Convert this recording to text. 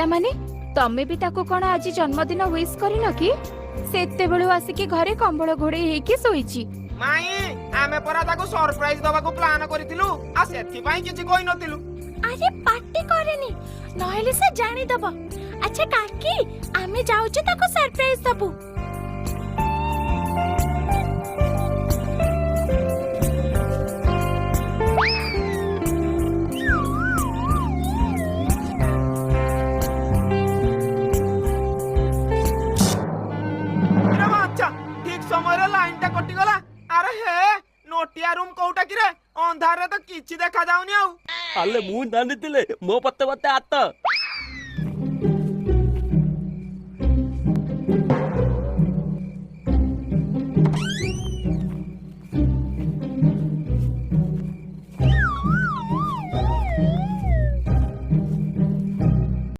माने तमे भी ताको कोन आज जन्मदिन विश करिन कि सेते बेलु आसिकी घरे कंबळ घोड़े हेकी सोईची। माई आमे परा ताको सरप्राइज दबा को प्लान करितिलु आ सेथि पई किछि कोइ नतिलु। अरे पार्टी करेनी नहेले से जानी दब। अच्छा काकी आमे जाउचे ताको सरप्राइज दबु। समय लाइन टा कटि गला। अरे हे नोटिया रूम कोउटा कि रे अंधार रे तो किछि देखा जाउनी आउ। अले मु जानितिले मो पत्ते पत्ते आत